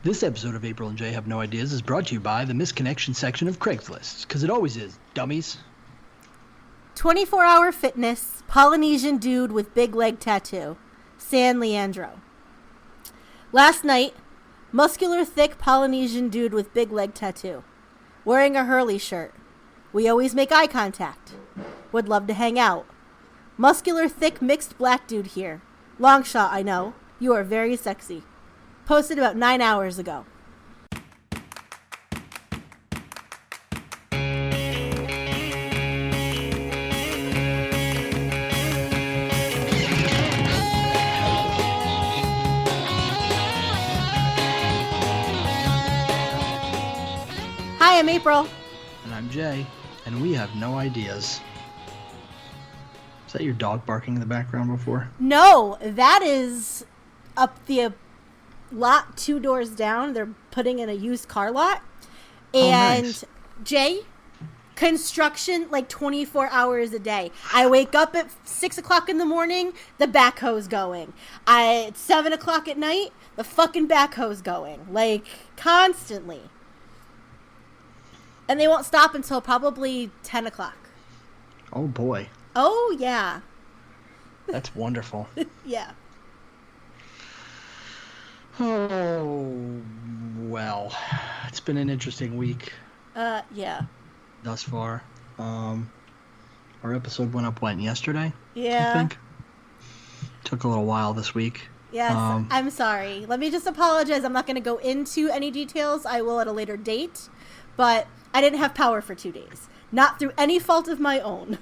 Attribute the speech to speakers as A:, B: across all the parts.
A: This episode of April and Jay Have No Ideas is brought to you by the Misconnection section of Craigslist, because it always is, dummies.
B: 24-hour fitness, Polynesian dude with big leg tattoo, San Leandro. Last night, muscular, thick Polynesian dude with big leg tattoo, wearing a Hurley shirt. We always make eye contact. Would love to hang out. Muscular, thick, mixed black dude here. Long shot, I know. You are very sexy. Posted about 9 hours ago. Hi, I'm April.
A: And I'm Jay, and we have no ideas. Is that your dog barking in the background before?
B: No, that is up the lot 2 doors down. They're putting in a used car lot. And
A: nice.
B: Jay, construction like 24 hours a day. I wake up at 6 o'clock in the morning, the backhoe's going. At 7 o'clock at night, the fucking backhoe's going. Like, constantly. And they won't stop until probably 10 o'clock.
A: Oh boy.
B: Oh, yeah.
A: That's wonderful.
B: Yeah.
A: Oh, well, it's been an interesting week.
B: Yeah.
A: Thus far. Our episode went up yesterday?
B: Yeah.
A: I think. Took a little while this week.
B: Yes, I'm sorry. Let me just apologize. I'm not going to go into any details. I will at a later date. But I didn't have power for 2 days. Not through any fault of my own.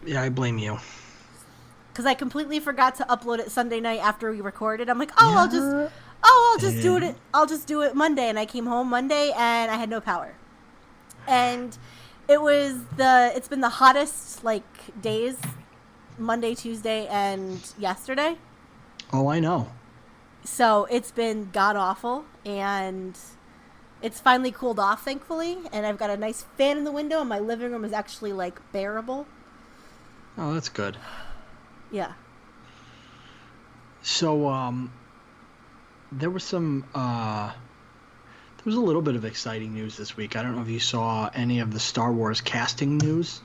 A: Yeah, I blame you.
B: Because I completely forgot to upload it Sunday night after we recorded. I'm like, I'll just do it. I'll just do it Monday. And I came home Monday and I had no power. And it's been the hottest days, Monday, Tuesday, and yesterday.
A: Oh, I know.
B: So it's been god awful, and it's finally cooled off, thankfully. And I've got a nice fan in the window, and my living room is actually bearable.
A: Oh, that's good.
B: Yeah.
A: So, there was a little bit of exciting news this week. I don't know if you saw any of the Star Wars casting news.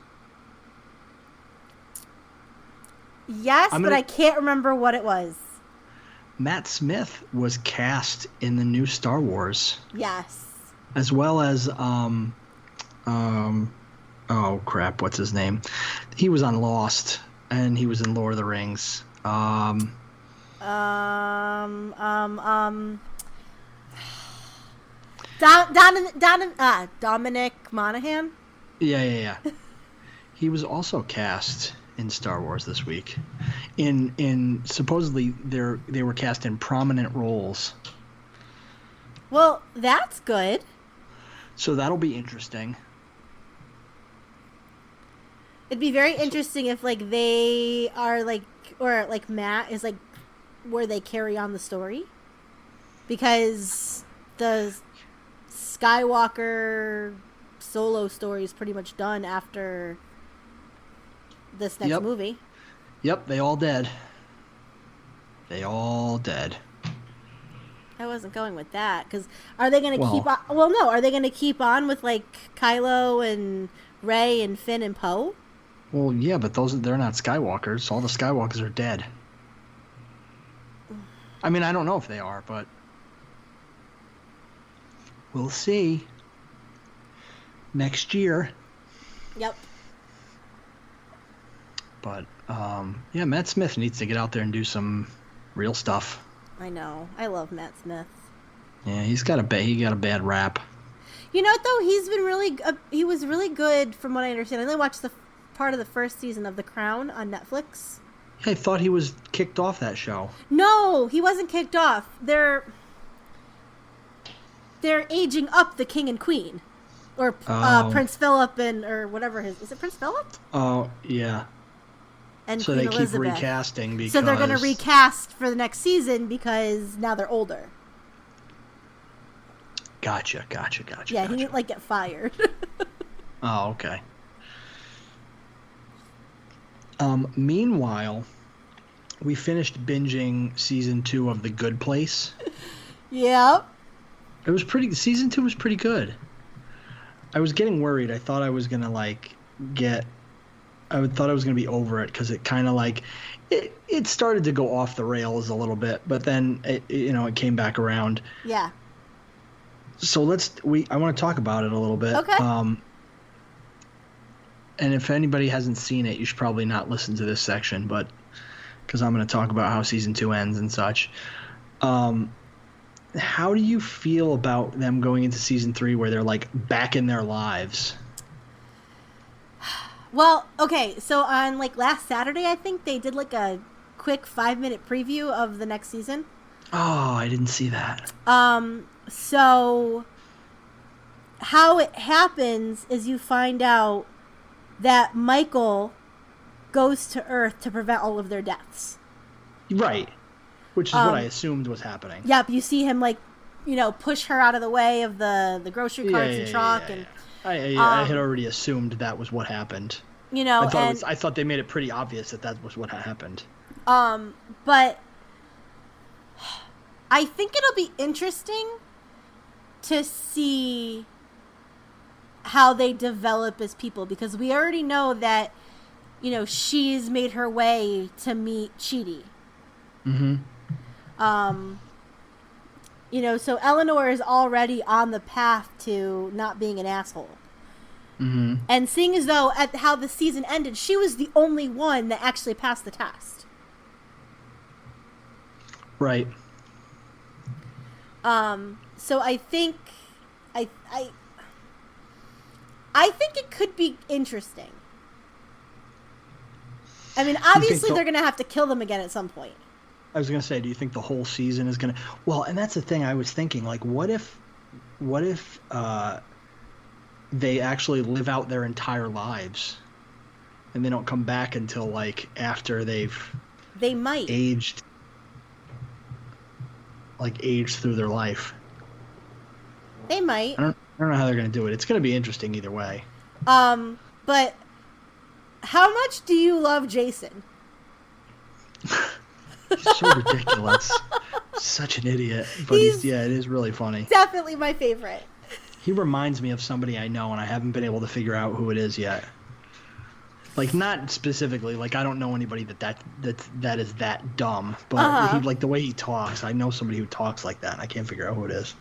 B: Yes, but I can't remember what it was.
A: Matt Smith was cast in the new Star Wars.
B: Yes.
A: As well as, oh crap, what's his name? He was on Lost, and he was in Lord of the Rings.
B: Dominic Monaghan?
A: Yeah. He was also cast in Star Wars this week. In supposedly they were cast in prominent roles.
B: Well, that's good.
A: So that'll be interesting.
B: It'd be very interesting if they are or Matt is where they carry on the story, because the Skywalker solo story is pretty much done after this next movie.
A: Yep, they all dead. I
B: wasn't going with that, because are they going to keep on? Well, no. Are they going to keep on with Kylo and Rey and Finn and Poe?
A: Well, yeah, but they're not Skywalkers. All the Skywalkers are dead. I mean, I don't know if they are, but we'll see. Next year.
B: Yep.
A: But yeah, Matt Smith needs to get out there and do some real stuff.
B: I know. I love Matt Smith.
A: Yeah, he got a bad rap.
B: You know what, though? He's been he was really good, from what I understand. I only watched the part of the first season of The Crown on Netflix.
A: Yeah, I thought he was kicked off that show.
B: No, he wasn't kicked off. They're aging up the king and queen, or Prince Philip or whatever is it Prince Philip?
A: Oh yeah.
B: And
A: so
B: Queen
A: they
B: Elizabeth.
A: keep recasting because...
B: So they're going to recast for the next season because now they're older.
A: Gotcha.
B: Yeah, he didn't get fired.
A: Oh, okay. Meanwhile, we finished binging season 2 of The Good Place.
B: Yep.
A: It was season 2 was pretty good. I was getting worried. I thought I was going to thought I was going to be over it because it kind of it started to go off the rails a little bit, but then it came back around.
B: Yeah.
A: So I want to talk about it a little bit.
B: Okay.
A: And if anybody hasn't seen it, you should probably not listen to this section, but because I'm going to talk about how season 2 ends and such. How do you feel about them going into season 3 where they're back in their lives?
B: Well, okay, so on last Saturday, I think they did a quick 5-minute preview of the next season.
A: Oh, I didn't see that.
B: So how it happens is you find out that Michael goes to Earth to prevent all of their deaths.
A: Right. Which is what I assumed was happening.
B: Yep, you see him push her out of the way of the grocery carts and truck.
A: I had already assumed that was what happened. I thought they made it pretty obvious that was what happened.
B: But I think it'll be interesting to see how they develop as people, because we already know that, she's made her way to meet Chidi.
A: Mm-hmm.
B: So Eleanor is already on the path to not being an asshole.
A: Mm-hmm.
B: And seeing as though at how the season ended, she was the only one that actually passed the test.
A: Right.
B: So I think I think it could be interesting. I mean, obviously they're going to have to kill them again at some point.
A: I was going to say, do you think the whole season is going to... Well, and that's the thing I was thinking. What if they actually live out their entire lives and they don't come back until, after they
B: might.
A: Aged through their life.
B: They might.
A: I don't know how they're going to do it. It's going to be interesting either way.
B: But how much do you love Jason?
A: He's so ridiculous. Such an idiot. But it is really funny.
B: Definitely my favorite.
A: He reminds me of somebody I know, and I haven't been able to figure out who it is yet. Not specifically. I don't know anybody that is that dumb. But he, the way he talks, I know somebody who talks like that, and I can't figure out who it is.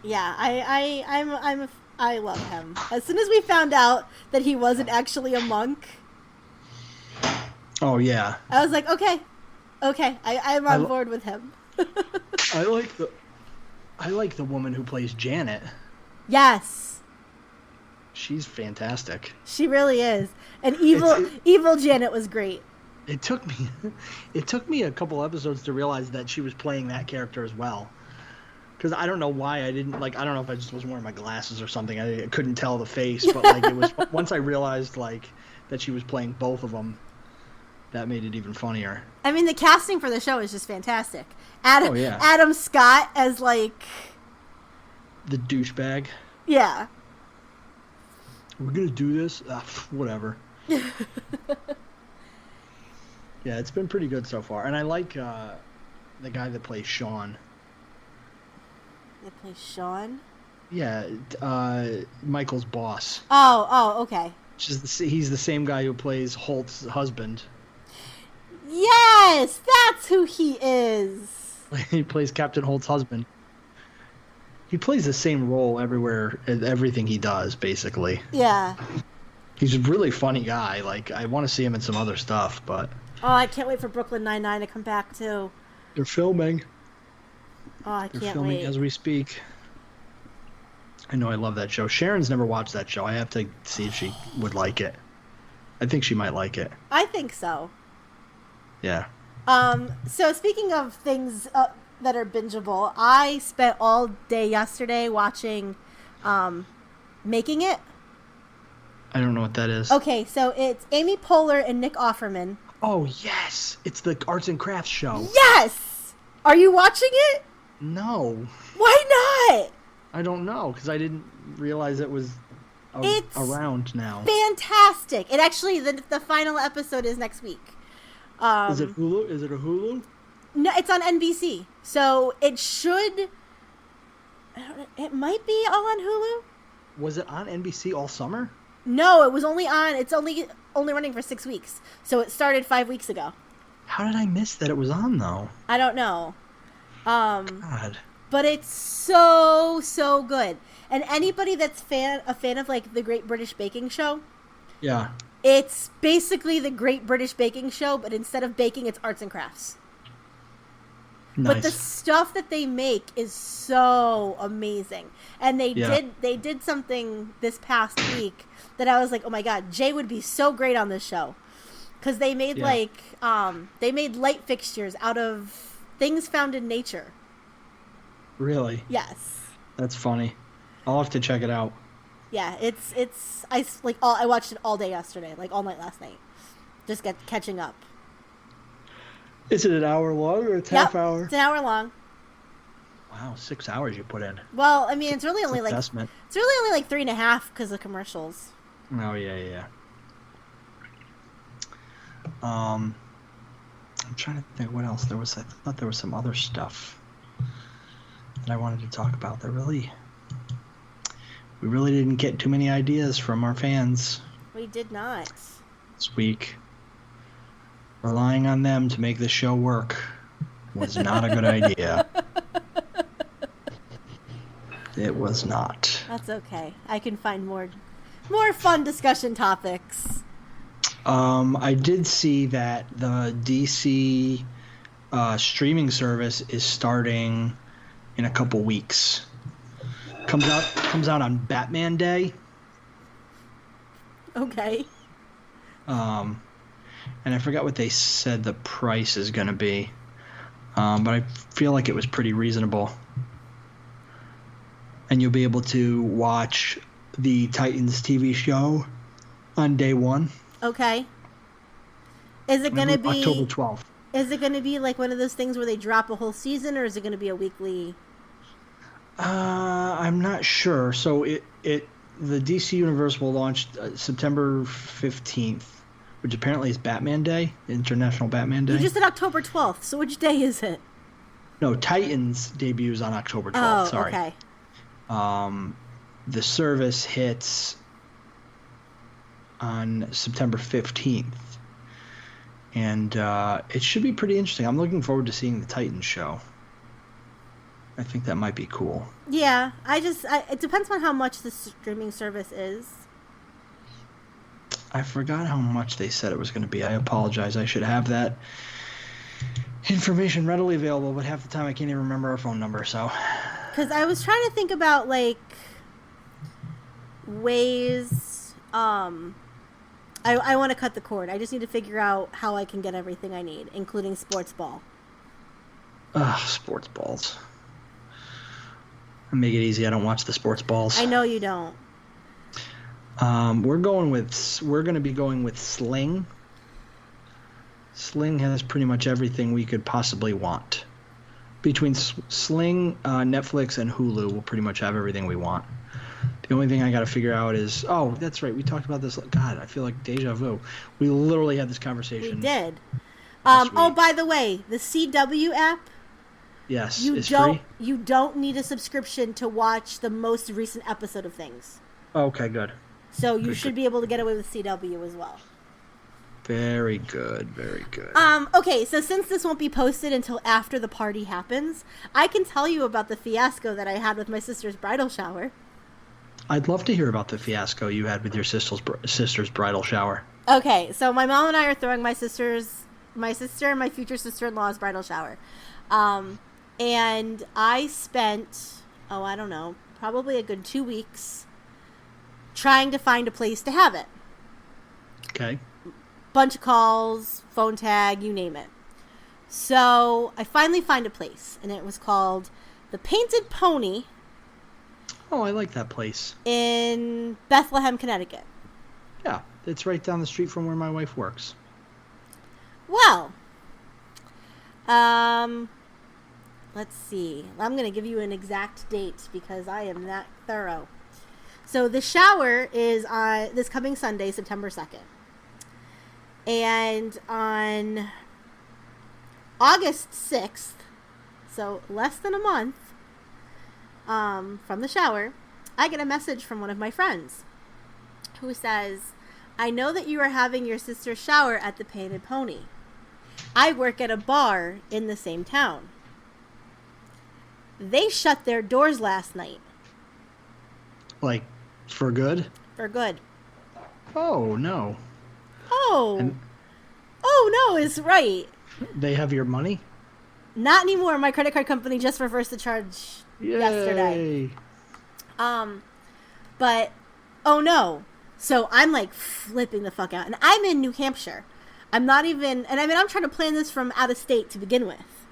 B: Yeah, I love him. As soon as we found out that he wasn't actually a monk.
A: Oh yeah.
B: I was like, okay, I'm on board with him.
A: I like the woman who plays Janet.
B: Yes.
A: She's fantastic.
B: She really is. And evil Janet was great.
A: It took me a couple episodes to realize that she was playing that character as well. Because I don't know why I didn't I don't know if I just wasn't wearing my glasses or something. I couldn't tell the face, but it was once I realized that she was playing both of them, that made it even funnier.
B: I mean, the casting for the show is just fantastic. Adam Scott as
A: the douchebag.
B: Yeah.
A: We're gonna do this. Whatever. Yeah, it's been pretty good so far, and I like the guy that plays Sean.
B: They play Sean?
A: Yeah, Michael's boss.
B: Oh, okay.
A: He's the same guy who plays Holt's husband.
B: Yes, that's who he is.
A: He plays Captain Holt's husband. He plays the same role everywhere, everything he does, basically.
B: Yeah.
A: He's a really funny guy. I want to see him in some other stuff, but...
B: Oh, I can't wait for Brooklyn Nine-Nine to come back, too.
A: They're filming.
B: Oh, I can't wait.
A: They're filming as we speak. I know I love that show. Sharon's never watched that show. I have to see if she would like it. I think she might like it.
B: I think so.
A: Yeah.
B: So speaking of things that are bingeable, I spent all day yesterday watching Making It.
A: I don't know what that is.
B: Okay, so it's Amy Poehler and Nick Offerman.
A: Oh, yes! It's the arts and crafts show.
B: Yes! Are you watching it?
A: No.
B: Why not?
A: I don't know, because I didn't realize it was around now.
B: Fantastic. It actually, the final episode is next week.
A: Is it Hulu? Is it a Hulu?
B: No, it's on NBC. So it should. It might be all on Hulu.
A: Was it on NBC all summer?
B: No, it was only on. It's only running for 6 weeks. So it started 5 weeks ago.
A: How did I miss that it was on though?
B: I don't know.
A: God.
B: But it's so good. And anybody that's a fan of like the Great British Baking Show.
A: Yeah.
B: It's basically the Great British Baking Show, but instead of baking, it's arts and crafts.
A: Nice.
B: But the stuff that they make is so amazing. And they did something this past week that I was like, oh my god, Jay would be so great on this show. Because they made they made light fixtures out of things found in nature.
A: Really?
B: Yes.
A: That's funny. I'll have to check it out.
B: Yeah, I watched it all day yesterday, like all night last night. Just catching up.
A: Is it an hour long or a half hour?
B: It's an hour long.
A: Wow, 6 hours you put in.
B: Well, I mean, it's really only
A: investment.
B: It's really only like 3.5 because of commercials.
A: Oh yeah. I'm trying to think what else there was. I thought there was some other stuff that I wanted to talk about. We really didn't get too many ideas from our fans.
B: We did not.
A: This week. Relying on them to make the show work was not a good idea. It was not.
B: That's okay. I can find more fun discussion topics.
A: I did see that the DC streaming service is starting in a couple weeks. Comes out on Batman Day.
B: Okay.
A: And I forgot what they said the price is going to be. But I feel like it was pretty reasonable. And you'll be able to watch the Titans TV show on day one.
B: Okay. Is it going to be
A: October 12th?
B: Is it going to be like one of those things where they drop a whole season, or is it going to be a weekly?
A: I'm not sure. So the DC Universe will launch September 15th, which apparently is Batman Day, International Batman Day.
B: You just said October 12th, so which day is it?
A: No, Titans debuts on October 12th.
B: Oh,
A: sorry.
B: Okay.
A: The service hits on September 15th. And it should be pretty interesting. I'm looking forward to seeing the Titans show. I think that might be cool.
B: Yeah, it depends on how much the streaming service is.
A: I forgot how much they said it was going to be. I apologize. I should have that information readily available, but half the time I can't even remember our phone number, so.
B: Because I was trying to think about, like, ways, I want to cut the cord. I just need to figure out how I can get everything I need, including sports ball.
A: Sports balls. Make it easy. I don't watch the sports balls.
B: I know you don't.
A: We're going to be going with Sling. Sling has pretty much everything we could possibly want. Between Sling, Netflix, and Hulu, we'll pretty much have everything we want. The only thing I got to figure out is, oh, that's right, we talked about this. God, I feel like deja vu. We literally had this conversation.
B: We did. Oh, by the way, the CW app.
A: Yes,
B: it's
A: free.
B: You don't need a subscription to watch the most recent episode of things.
A: Okay, good.
B: So you should be able to get away with CW as well.
A: Very good, very good.
B: Okay, so since this won't be posted until after the party happens, I can tell you about the fiasco that I had with my sister's bridal shower.
A: I'd love to hear about the fiasco you had with your sister's bridal shower.
B: Okay, so my mom and I are throwing my sister and my future sister-in-law's bridal shower. And I spent, I don't know, probably a good 2 weeks trying to find a place to have it.
A: Okay.
B: Bunch of calls, phone tag, you name it. So I finally find a place, and it was called The Painted Pony.
A: Oh, I like that place.
B: In Bethlehem, Connecticut.
A: Yeah, it's right down the street from where my wife works.
B: Well, let's see. I'm going to give you an exact date because I am that thorough. So the shower is on this coming Sunday, September 2nd. And on August 6th, so less than a month from the shower, I get a message from one of my friends who says, I know that you are having your sister's shower at the Painted Pony. I work at a bar in the same town. They shut their doors last night.
A: Like, for good?
B: For good.
A: Oh, no.
B: Oh no is right.
A: They have your money?
B: Not anymore. My credit card company just reversed the charge yesterday. But oh no. So I'm like flipping the fuck out. And I'm in New Hampshire. I'm not even, and I mean, I'm trying to plan this from out of state to begin with.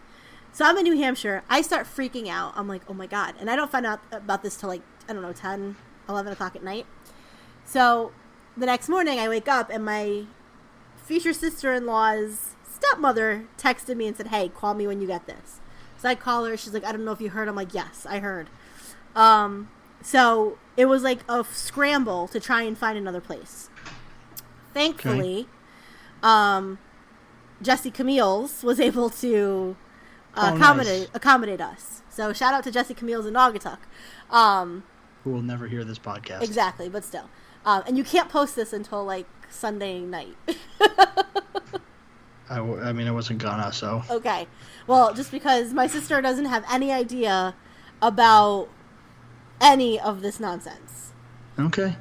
B: So I'm in New Hampshire. I start freaking out. I'm like, oh my God. And I don't find out about this till like, I don't know, 10, 11 o'clock at night. So the next morning I wake up and my future sister-in-law's stepmother texted me and said, hey, call me when you get this. So I call her. She's like, I don't know if you heard. I'm like, yes, I heard. So it was like a scramble to try and find another place. Thankfully, Jesse Camille's was able to accommodate us. So shout out to Jesse Camille's in Naugatuck.
A: Who will never hear this podcast.
B: Exactly, but still. And you can't post this until like Sunday night.
A: I mean, I wasn't gonna, so.
B: Okay. Well, just because my sister doesn't have any idea about any of this nonsense.
A: Okay.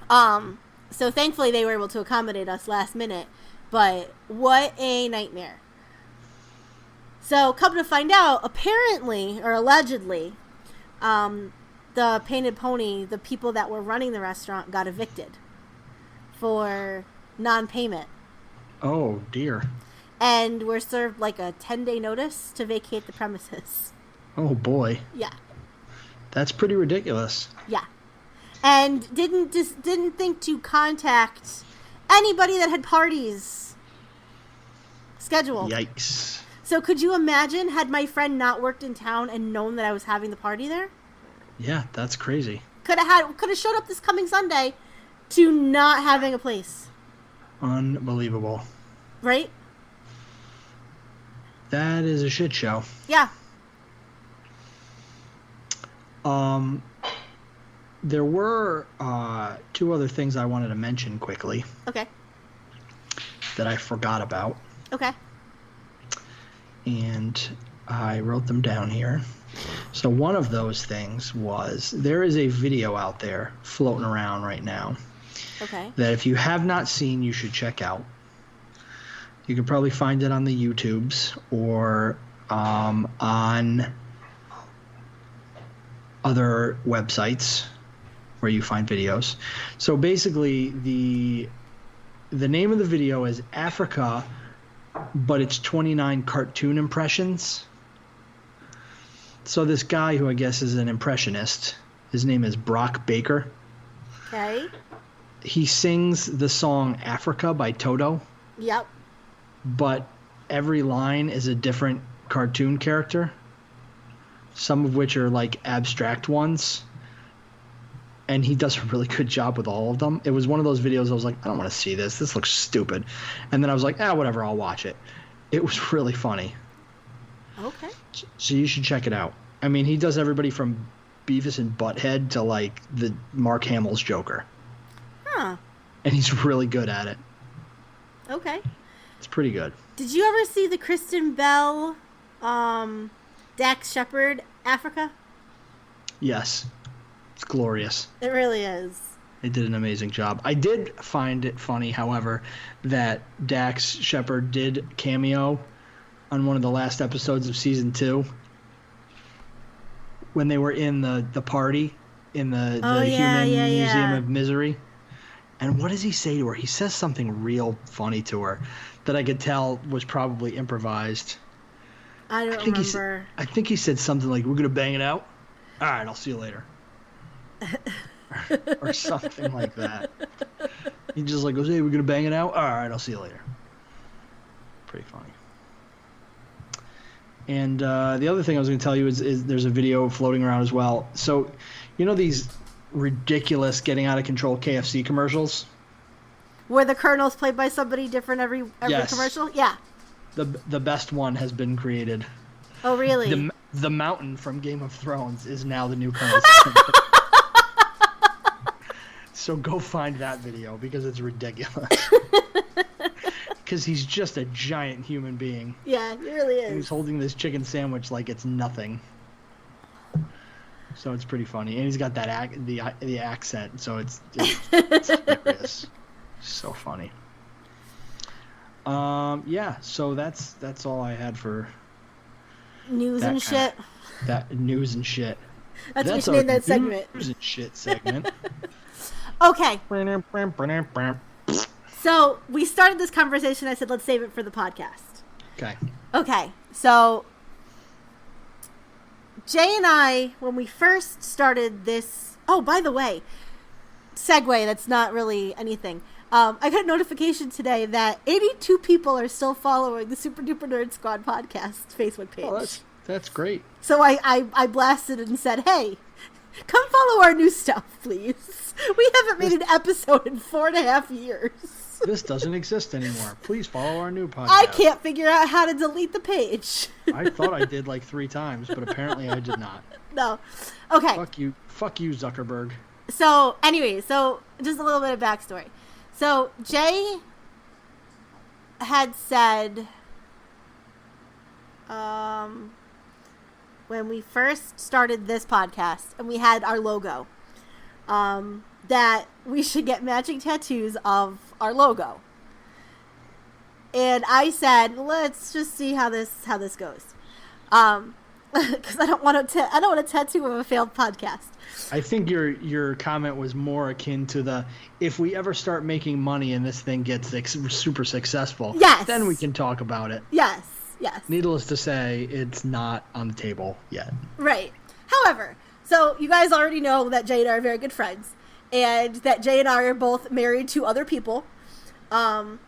B: So thankfully they were able to accommodate us last minute, but what a nightmare. So come to find out, apparently, or allegedly, the Painted Pony, the people that were running the restaurant got evicted for non-payment.
A: Oh, dear.
B: And were served like a 10-day notice to vacate the premises.
A: Oh, boy.
B: Yeah.
A: That's pretty ridiculous.
B: Yeah. And didn't think to contact anybody that had parties scheduled.
A: Yikes.
B: So could you imagine had my friend not worked in town and known that I was having the party there?
A: Yeah, that's crazy.
B: Could have showed up this coming Sunday to not having a place.
A: Unbelievable.
B: Right?
A: That is a shit show.
B: Yeah.
A: There were two other things I wanted to mention quickly.
B: Okay.
A: That I forgot about.
B: Okay.
A: And I wrote them down here. So one of those things was, there is a video out there floating around right now.
B: Okay.
A: That if you have not seen, you should check out. You can probably find it on the YouTubes or on other websites where you find videos. So basically, the name of the video is Africa, but it's 29 cartoon impressions. So this guy, who I guess is an impressionist, his name is Brock Baker.
B: Okay.
A: He sings the song Africa by Toto.
B: Yep.
A: But every line is a different cartoon character. Some of which are like abstract ones. And he does a really good job with all of them. It was one of those videos I was like, I don't want to see this. This looks stupid. And then I was like, whatever, I'll watch it. It was really funny.
B: Okay.
A: So you should check it out. I mean, he does everybody from Beavis and Butthead to like the Mark Hamill's Joker.
B: Huh.
A: And he's really good at it.
B: Okay.
A: It's pretty good.
B: Did you ever see the Kristen Bell, Dax Shepard, Africa?
A: Yes. It's glorious.
B: It really is.
A: They did an amazing job. I did find it funny, however, that Dax Shepard did cameo on one of the last episodes of season 2 when they were in the party in the Human Museum of Misery. And what does he say to her? He says something real funny to her that I could tell was probably improvised.
B: I don't remember.
A: I think he said something like, "We're going to bang it out? All right, I'll see you later." or something like that. He just like goes, "Hey, we're going to bang it out? All right, I'll see you later." Pretty funny. And the other thing I was going to tell you is there's a video floating around as well. So, you know these ridiculous, getting out of control KFC commercials?
B: Where the Colonel's played by somebody different every
A: Yes.
B: commercial? Yeah.
A: The best one has been created.
B: Oh, really?
A: The mountain from Game of Thrones is now the new Colonel Sanders. So go find that video because it's ridiculous. Because he's just a giant human being.
B: Yeah, he really is.
A: And he's holding this chicken sandwich like it's nothing. So it's pretty funny, and he's got that the accent, so it's hilarious. So funny. Yeah. So that's all I had for
B: news and shit.
A: That news and shit.
B: That's what we should name that segment.
A: News and shit segment.
B: Okay. So we started this conversation. I said let's save it for the podcast.
A: Okay.
B: Okay. So Jay and I, when we first started this... Oh, by the way, segue, that's not really anything. I got a notification today that 82 people are still following the Super Duper Nerd Squad podcast Facebook page.
A: Oh, that's great.
B: So I blasted and said, hey, come follow our new stuff, please. We haven't made an episode in 4.5 years.
A: This doesn't exist anymore. Please follow our new podcast.
B: I can't figure out how to delete the page.
A: I thought I did like 3 times, but apparently I did not.
B: No. Okay.
A: Fuck you, Zuckerberg.
B: So, anyway, just a little bit of backstory. So, Jay had said, when we first started this podcast and we had our logo, that we should get matching tattoos of our logo. And I said, let's just see how this goes. Because I don't want a tattoo of a failed podcast.
A: I think your comment was more akin to the, if we ever start making money and this thing gets super successful,
B: yes,
A: then we can talk about it.
B: Yes.
A: Needless to say, it's not on the table yet.
B: Right. However, so you guys already know that Jay and I are very good friends, and that Jay and I are both married to other people. And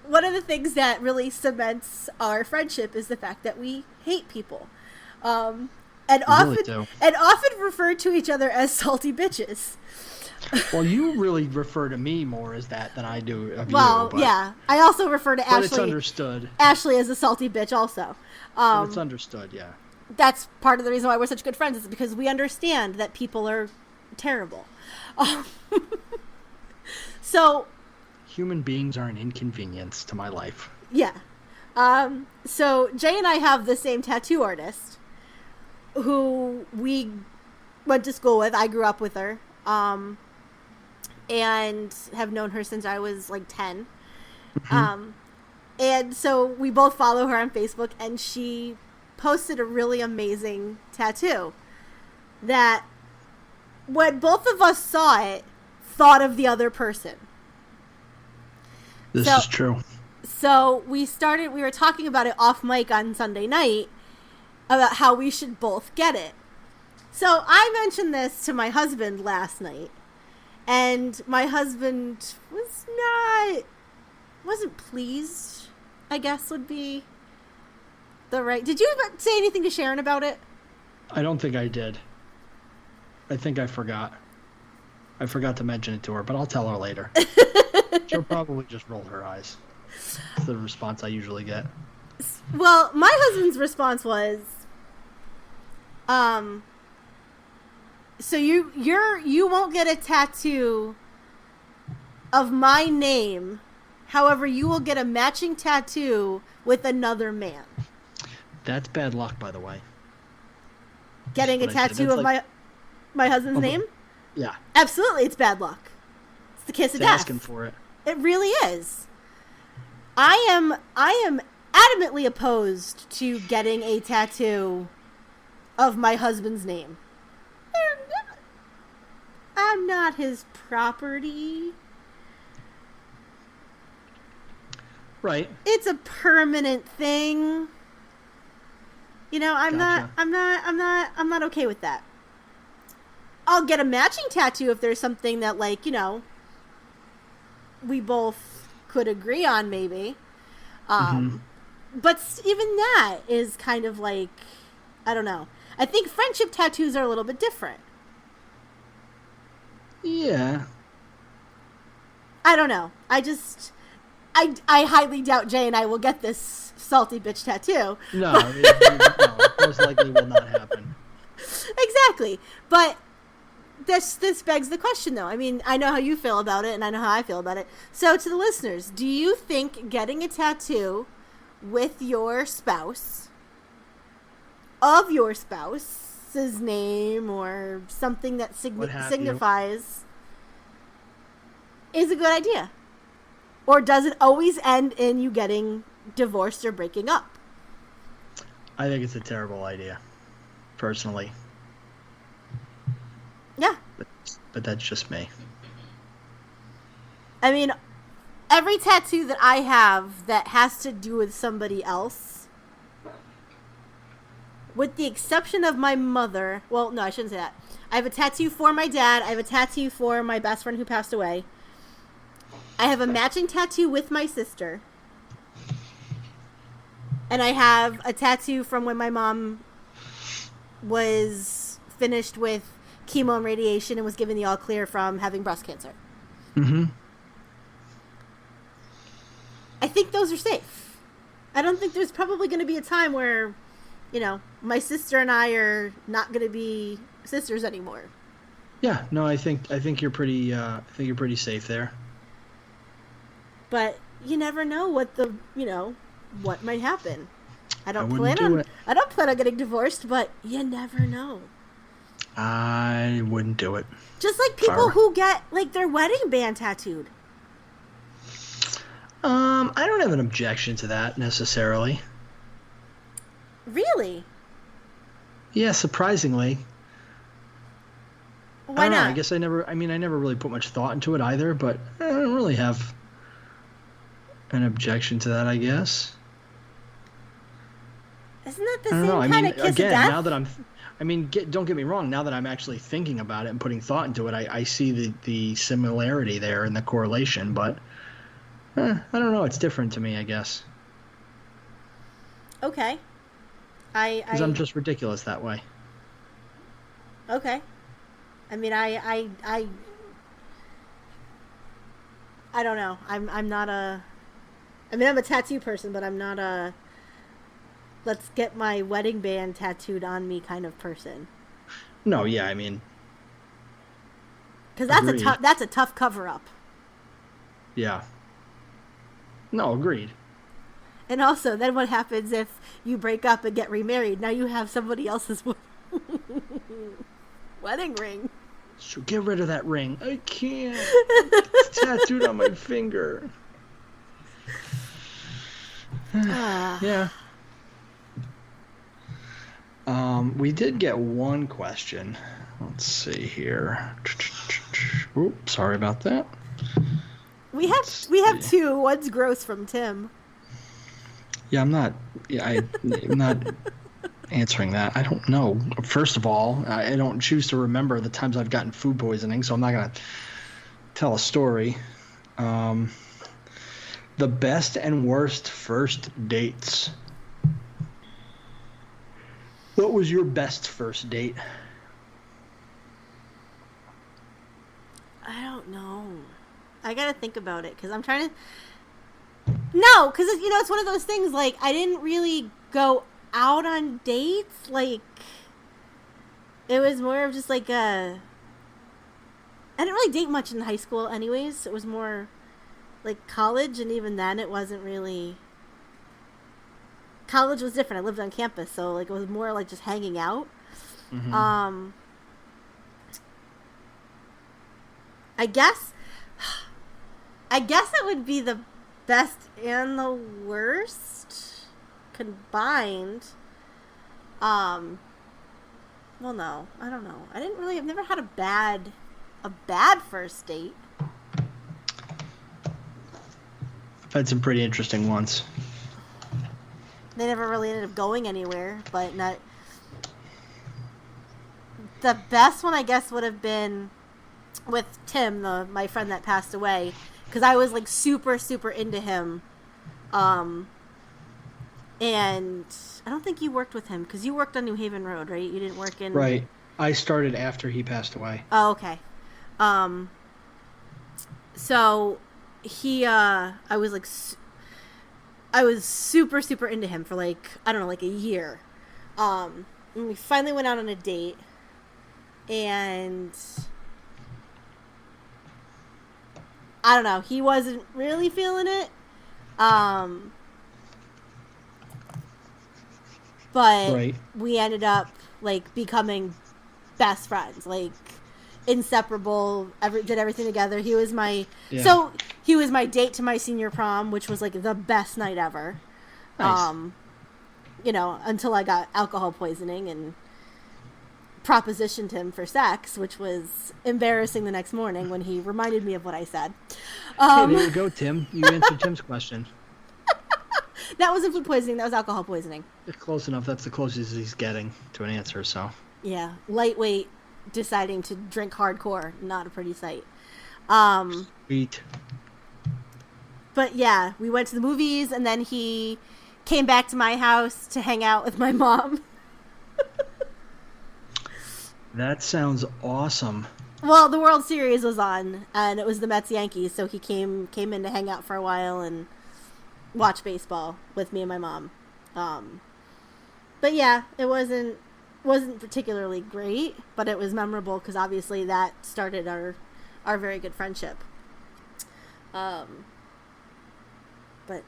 B: one of the things that really cements our friendship is the fact that we hate people. And often refer to each other as salty bitches.
A: Well, you really refer to me more as that than I do of you.
B: Well, yeah. I also refer to Ashley.
A: But it's understood.
B: Ashley as a salty bitch also.
A: It's understood, yeah.
B: That's part of the reason why we're such good friends, is because we understand that people are terrible. So...
A: Human beings are an inconvenience to my life.
B: Yeah. So Jay and I have the same tattoo artist who we went to school with. I grew up with her. And have known her since I was like 10. Mm-hmm. And so we both follow her on Facebook, and she posted a really amazing tattoo that when both of us saw it, thought of the other person.
A: This is true.
B: So we were talking about it off mic on Sunday night about how we should both get it. So I mentioned this to my husband last night, and my husband wasn't pleased, I guess would be the right. Did you say anything to Sharon about it?
A: I don't think I did. I think I forgot. I forgot to mention it to her, but I'll tell her later. She'll probably just roll her eyes. That's the response I usually get.
B: Well, my husband's response was, so you won't get a tattoo of my name. However, you will get a matching tattoo with another man. That's
A: bad luck, by the way.
B: Getting a tattoo of my husband's name?
A: Yeah.
B: Absolutely, it's bad luck. It's the kiss of death.
A: Asking for it.
B: It really is. I am adamantly opposed to getting a tattoo of my husband's name. I'm not his property.
A: Right.
B: It's a permanent thing. You know, I'm not okay with that. I'll get a matching tattoo if there's something that, like, you know, we both could agree on, maybe. But even that is kind of like, I don't know. I think friendship tattoos are a little bit different.
A: Yeah.
B: I don't know. I highly doubt Jay and I will get this salty bitch tattoo.
A: No, no, most likely will not happen.
B: Exactly. But this begs the question, though. I mean, I know how you feel about it, and I know how I feel about it. So, to the listeners, do you think getting a tattoo with your spouse, of your spouse's name or something that signifies, is a good idea? Or does it always end in you getting divorced or breaking up?
A: I think it's a terrible idea, personally.
B: Yeah.
A: But that's just me.
B: I mean, every tattoo that I have that has to do with somebody else, with the exception of my mother, well, no, I shouldn't say that. I have a tattoo for my dad. I have a tattoo for my best friend who passed away. I have a matching tattoo with my sister. And I have a tattoo from when my mom was finished with chemo and radiation and was given the all clear from having breast cancer.
A: Mm-hmm.
B: I think those are safe. I don't think there's probably going to be a time where, you know, my sister and I are not going to be sisters anymore.
A: Yeah, no, I think you're pretty safe there.
B: But you never know what what might happen. I don't plan on getting divorced, but you never know.
A: I wouldn't do it.
B: Just like people who get like their wedding band tattooed.
A: I don't have an objection to that necessarily.
B: Really?
A: Yeah, surprisingly.
B: Why not?
A: I guess I never really put much thought into it either, but I don't really have an objection to that, I guess.
B: Isn't that the same kind of kiss of death?
A: Now that don't get me wrong, now that I'm actually thinking about it and putting thought into it, I see the similarity there and the correlation, but I don't know, it's different to me, I guess.
B: Okay.
A: Because I'm just ridiculous that way.
B: Okay. I mean, I don't know. I'm not a... I mean, I'm a tattoo person, but I'm not a... let's get my wedding band tattooed on me kind of person.
A: No, yeah, I mean...
B: Because that's a tough cover-up.
A: Yeah. No, agreed.
B: And also, then what happens if you break up and get remarried? Now you have somebody else's wedding ring.
A: So get rid of that ring. I can't. It's tattooed on my finger. Yeah. We did get one question. Let's see here. Oops, sorry about that.
B: We have two. One's gross from Tim.
A: Yeah, I'm not answering that. I don't know. First of all, I don't choose to remember the times I've gotten food poisoning, so I'm not going to tell a story. The best and worst first dates. What was your best first date?
B: I don't know. I got to think about it because I'm trying to... No, because, it's one of those things, like, I didn't really go out on dates. Like, it was more of just, like, I didn't really date much in high school anyways. It was more, like, college, and even then it wasn't really... College was different. I lived on campus, so, like, it was more, like, just hanging out. Mm-hmm. I guess it would be the best and the worst combined. Well, no, I don't know. I've never had a bad first date.
A: I've had some pretty interesting ones.
B: They never really ended up going anywhere, but not. The best one, I guess, would have been with Tim, my friend that passed away, because I was like super, super into him. And I don't think you worked with him because you worked on New Haven Road, right? You didn't work in...
A: Right. I started after he passed away.
B: Oh, okay. So I was like, I was super, super into him for like, I don't know, like a year. And we finally went out on a date, and I don't know, he wasn't really feeling it. But
A: Right.
B: we ended up like becoming best friends, like inseparable. Did everything together.
A: Yeah.
B: So he was my date to my senior prom, which was like the best night ever.
A: Nice.
B: Until I got alcohol poisoning and propositioned him for sex, which was embarrassing the next morning when he reminded me of what I said.
A: Hey, there you go, Tim. You answered Tim's question.
B: That wasn't food poisoning. That was alcohol poisoning.
A: It's close enough. That's the closest he's getting to an answer, so.
B: Yeah. Lightweight deciding to drink hardcore. Not a pretty sight.
A: Sweet.
B: But yeah, we went to the movies, and then he came back to my house to hang out with my mom.
A: That sounds awesome.
B: Well, the World Series was on, and it was the Mets-Yankees, so he came in to hang out for a while and watch baseball with me and my mom. But yeah, it wasn't particularly great, but it was memorable because obviously that started our very good friendship. But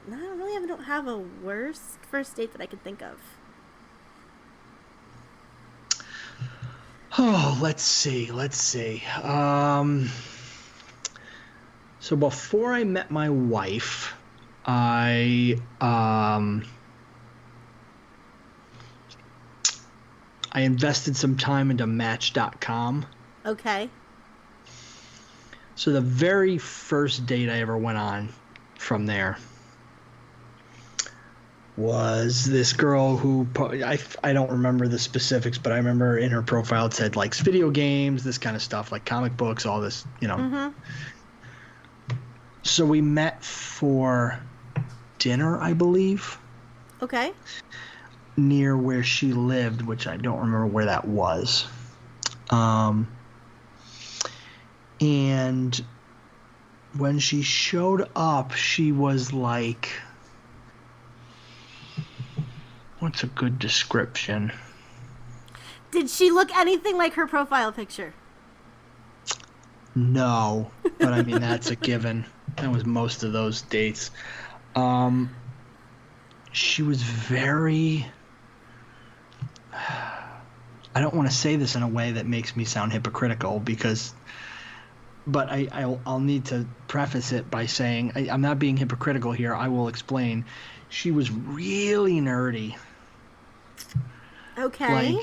B: no, I don't have a worst first date that I can think of.
A: Oh, let's see. So before I met my wife, I invested some time into Match.com.
B: Okay.
A: So the very first date I ever went on from there was this girl who, I don't remember the specifics, but I remember in her profile it said likes video games, this kind of stuff, like comic books, all this,
B: Mm-hmm.
A: So we met for dinner, I believe.
B: Okay.
A: Near where she lived, which I don't remember where that was. And when she showed up, she was like, what's a good description?
B: Did she look anything like her profile picture?
A: No, but I mean, that's a given. That was most of those dates. She was very... I don't want to say this in a way that makes me sound hypocritical but I'll need to preface it by saying I'm not being hypocritical here. I will explain. She was really nerdy.
B: Okay.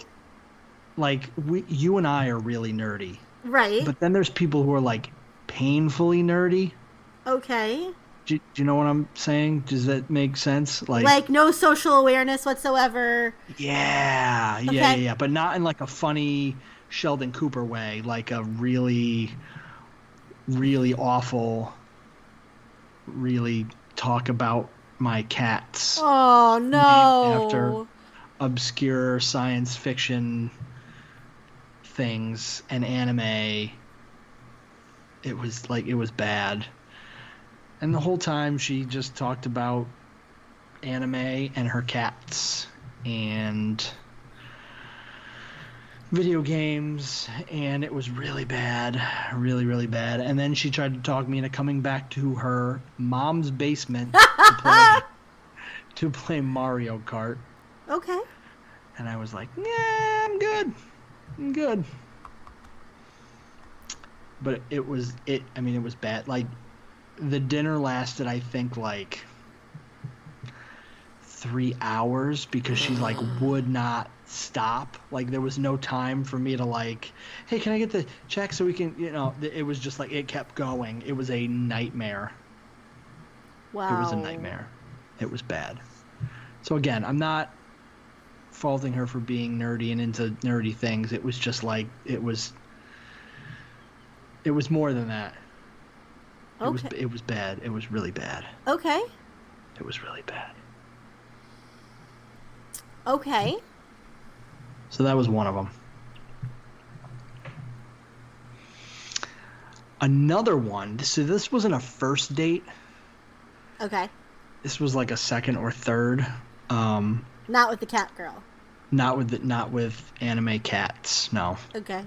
A: Like you and I are really nerdy.
B: Right.
A: But then there's people who are like painfully nerdy.
B: Okay.
A: Do you know what I'm saying? Does that make sense?
B: Like no social awareness whatsoever.
A: Yeah.
B: Okay.
A: Yeah. But not in like a funny Sheldon Cooper way. Like a really, really awful, really talk about my cats.
B: Oh, no.
A: After obscure science fiction things and anime. It was bad. And the whole time she just talked about anime and her cats and video games, and it was really bad. Really, really bad. And then she tried to talk me into coming back to her mom's basement to play Mario Kart.
B: Okay.
A: And I was like, yeah, I'm good. But it was bad. Like, the dinner lasted, I think, like 3 hours because she, like, would not stop. Like, there was no time for me to, like, hey, can I get the check so we can, it was just, like, it kept going. It was a nightmare.
B: Wow.
A: It was a nightmare. It was bad. So, again, I'm not faulting her for being nerdy and into nerdy things. It was just, like, it was more than that.
B: Okay.
A: It was bad. It was really bad.
B: Okay.
A: It was really bad.
B: Okay.
A: So that was one of them. Another one. So this wasn't a first date.
B: Okay.
A: This was like a second or third.
B: Not with the cat girl.
A: Not with anime cats. No.
B: Okay.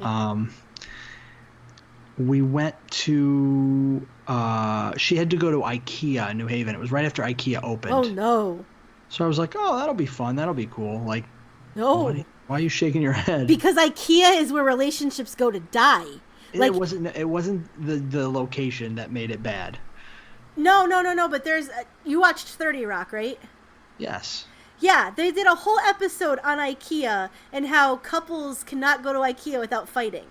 A: We went to. She had to go to IKEA in New Haven. It was right after IKEA opened.
B: Oh no.
A: So I was like, oh, that'll be fun. That'll be cool. Like,
B: no.
A: Why are you shaking your head?
B: Because IKEA is where relationships go to die. Like,
A: it wasn't the location that made it bad.
B: No. But you watched 30 Rock, right?
A: Yes.
B: Yeah, they did a whole episode on IKEA and how couples cannot go to IKEA without fighting.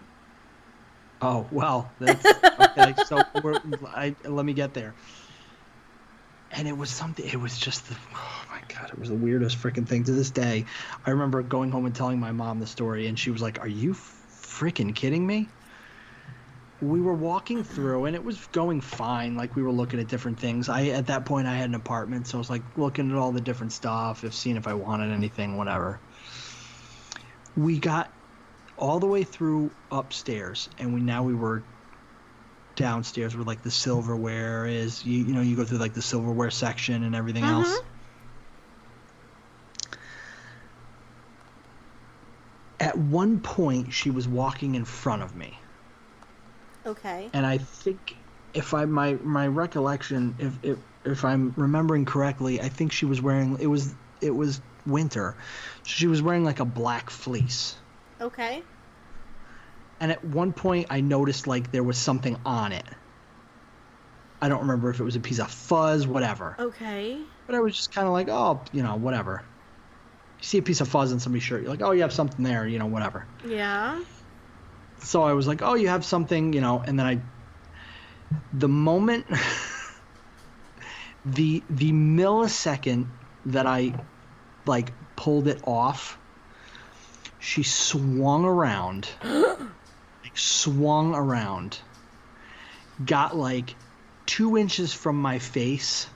A: Oh well, that's, okay. So let me get there. And it was something. It was just oh my god, it was the weirdest freaking thing. To this day, I remember going home and telling my mom the story, and she was like, "Are you freaking kidding me?" We were walking through, and it was going fine. Like, we were looking at different things. At that point, I had an apartment, so I was like looking at all the different stuff, seeing if I wanted anything, whatever. We got all the way through upstairs, and we were downstairs where like the silverware is. You go through like the silverware section and everything else. At one point, she was walking in front of me.
B: Okay.
A: And I think, if my recollection, if I'm remembering correctly, I think she was wearing, it was winter, so she was wearing like a black fleece.
B: Okay.
A: And at one point, I noticed like there was something on it. I don't remember if it was a piece of fuzz, whatever.
B: Okay.
A: But I was just kind of like, oh, whatever. You see a piece of fuzz on somebody's shirt, you're like, oh, you have something there, whatever.
B: Yeah.
A: So I was like, oh, you have something, and then the moment, the millisecond that I, like, pulled it off, she swung around, got, like, 2 inches from my face,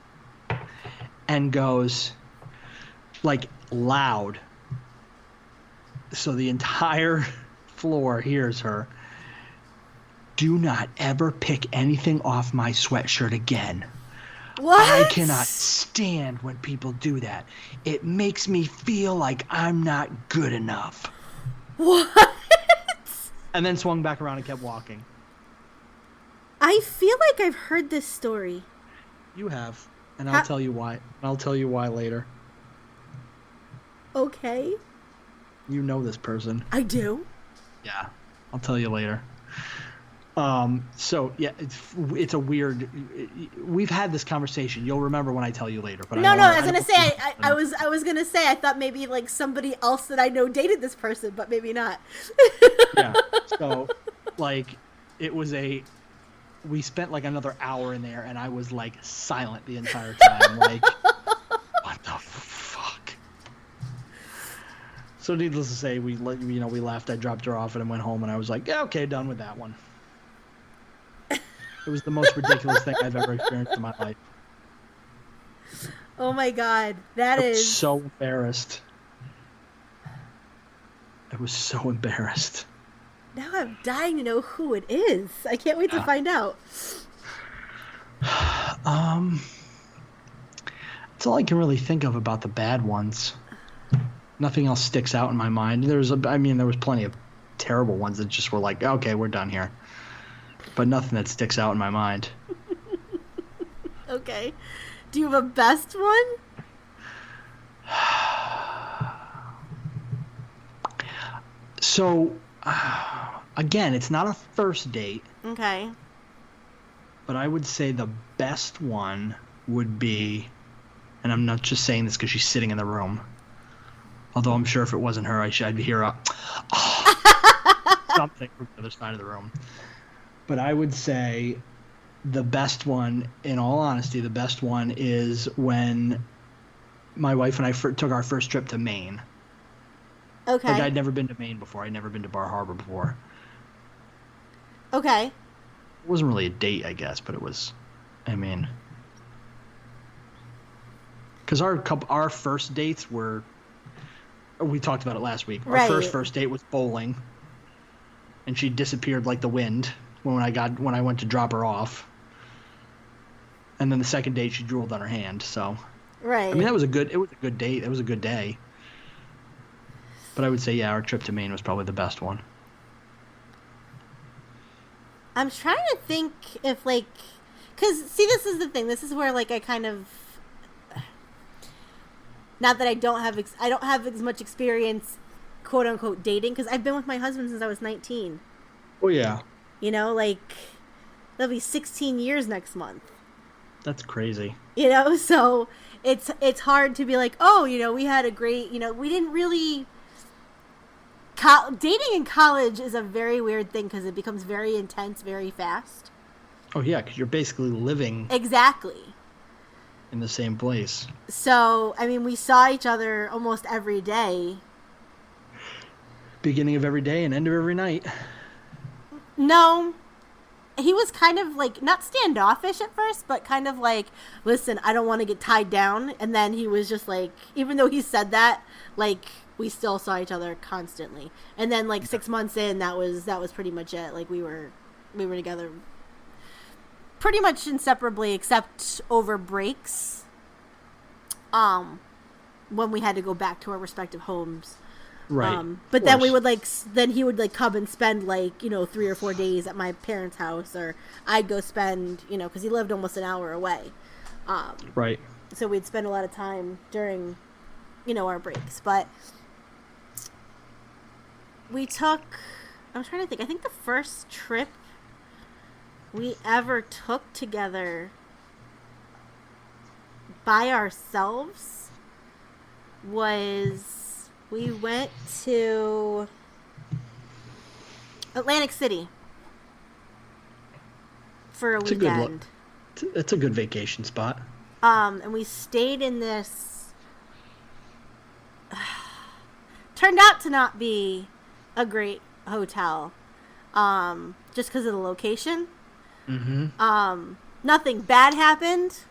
A: and goes, like, loud. So the entire floor hears her, "Do not ever pick anything off my sweatshirt again.
B: What?
A: I cannot stand when people do that. It makes me feel like I'm not good enough."
B: What?
A: And then swung back around and kept walking.
B: I feel like I've heard this story.
A: You have, and I'll tell you why. I'll tell you why later.
B: Okay.
A: You know this person.
B: I do.
A: Yeah, I'll tell you later. So yeah, it's a weird. We've had this conversation. You'll remember when I tell you later. But
B: no. I was gonna say I was gonna say I thought maybe like somebody else that I know dated this person, but maybe not.
A: Yeah. So, like, it was we spent like another hour in there, and I was like silent the entire time. Like, what the fuck? So needless to say, we left. I dropped her off and I went home, and I was like, yeah, okay, done with that one. It was the most ridiculous thing I've ever experienced in my life.
B: Oh my god,
A: I was so embarrassed. I was so embarrassed.
B: Now I'm dying to know who it is. I can't wait to find out.
A: That's all I can really think of about the bad ones. Nothing else sticks out in my mind. There was plenty of terrible ones that just were like, okay, we're done here. But nothing that sticks out in my mind.
B: Okay. Do you have a best one?
A: So, again, it's not a first date.
B: Okay.
A: But I would say the best one would be, and I'm not just saying this because she's sitting in the room, although I'm sure if it wasn't her, I'd hear something from the other side of the room. But I would say the best one, in all honesty, the best one is when my wife and I took our first trip to Maine.
B: Okay.
A: Like, I'd never been to Maine before. I'd never been to Bar Harbor before.
B: Okay.
A: It wasn't really a date, I guess, but it was, because our first dates were, we talked about it last week. Our
B: right.
A: first date was bowling, and she disappeared like the wind when I went to drop her off. And then the second date, she drooled on her hand. So,
B: Right.
A: I mean, it was a good date. It was a good day. But I would say, yeah, our trip to Maine was probably the best one.
B: I'm trying to think if, like, because, see, this is the thing. This is where, like, I kind of, not that I don't have as much experience, quote unquote, dating, because I've been with my husband since I was 19.
A: Oh, yeah.
B: You know, like, that'll be 16 years next month.
A: That's crazy.
B: You know, so it's hard to be like, oh, you know, we had a great, you know, we didn't really. Dating in college is a very weird thing because it becomes very intense very fast.
A: Oh, yeah, because you're basically living
B: Exactly.
A: in the same place.
B: So, I mean, we saw each other almost every day.
A: Beginning of every day and end of every night.
B: No. He was kind of like, not standoffish at first, but kind of like, listen, I don't want to get tied down. And then he was just like, even though he said that, like, we still saw each other constantly. And then like 6 months in, that was pretty much it. Like we were together pretty much inseparably except over breaks. When we had to go back to our respective homes.
A: Right.
B: But then we would then he would like come and spend like, you know, 3 or 4 days at my parents' house, or I'd go spend, you know, because he lived almost an hour away.
A: Right.
B: So we'd spend a lot of time during, you know, our breaks. But I'm trying to think, I think the first trip we ever took together by ourselves was we went to Atlantic City for a weekend.
A: It's a good vacation spot.
B: And we stayed in this turned out to not be a great hotel, just because of the location.
A: Mm-hmm.
B: Nothing bad happened.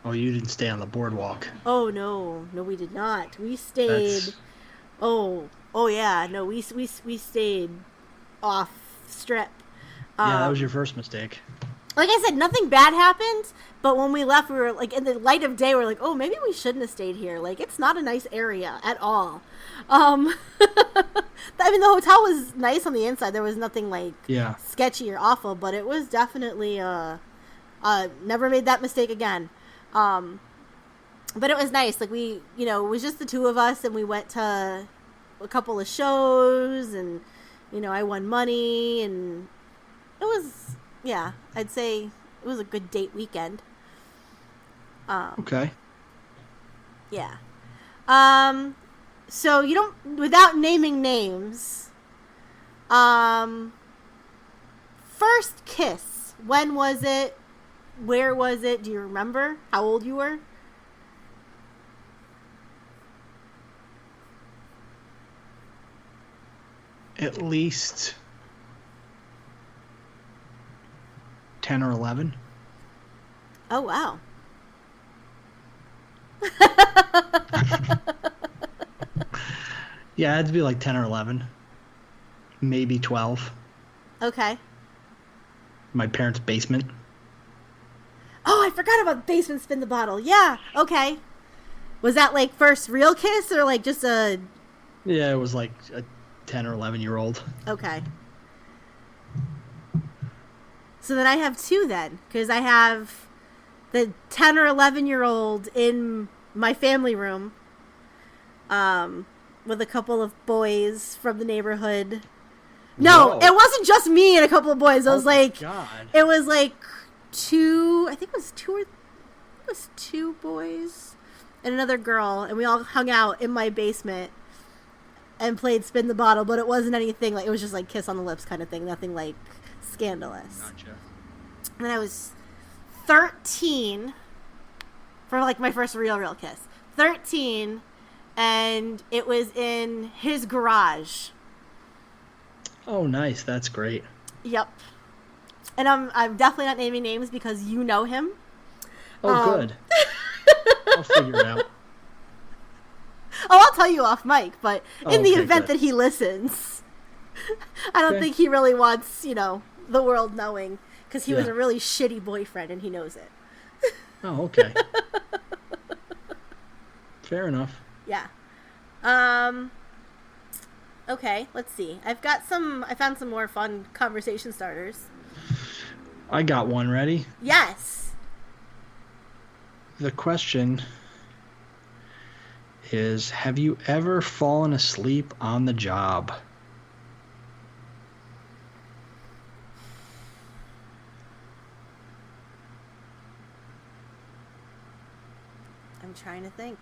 A: Oh, you didn't stay on the boardwalk.
B: Oh no, we did not. We stayed. Oh yeah, no, we stayed off strip.
A: Yeah, that was your first mistake.
B: Like I said, nothing bad happened, but when we left, we were like, in the light of day, we're like, oh, maybe we shouldn't have stayed here. Like, it's not a nice area at all. I mean, the hotel was nice on the inside. There was nothing like sketchy or awful, but it was definitely never made that mistake again. But it was nice. Like it was just the two of us, and we went to a couple of shows, and I won money, and it was. Yeah, I'd say it was a good date weekend.
A: Okay.
B: Yeah. So you don't, without naming names, first kiss, when was it? Where was it? Do you remember how old you were?
A: At least 10 or 11.
B: Oh, wow.
A: Yeah, it'd be like 10 or 11. Maybe 12.
B: Okay.
A: My parents' basement.
B: Oh, I forgot about basement spin the bottle. Yeah, okay. Was that like first real kiss or like just a...
A: Yeah, it was like a 10 or 11-year-old.
B: Okay. So then I have two then, because I have the 10 or 11-year-old in my family room with a couple of boys from the neighborhood. No,
A: Whoa.
B: It wasn't just me and a couple of boys. It was
A: God.
B: It was like two boys and another girl, and we all hung out in my basement and played spin the bottle, but it wasn't anything like, it was just like kiss on the lips kind of thing, nothing like scandalous.
A: Gotcha.
B: And I was 13 for like my first real kiss. 13, and it was in his garage.
A: Oh, nice. That's great.
B: Yep. And I'm definitely not naming names because you know him.
A: Oh, good. I'll figure it out.
B: Oh, I'll tell you off mic, but in the
A: Okay,
B: event
A: good.
B: that he listens, I don't think he really wants, the world knowing, because he was
A: Yeah.
B: a really shitty boyfriend, and he knows it.
A: Oh, okay. Fair enough.
B: Yeah. Okay, let's see. I found some more fun conversation starters.
A: I got one ready.
B: Yes.
A: The question is, have you ever fallen asleep on the job?
B: I'm trying to think.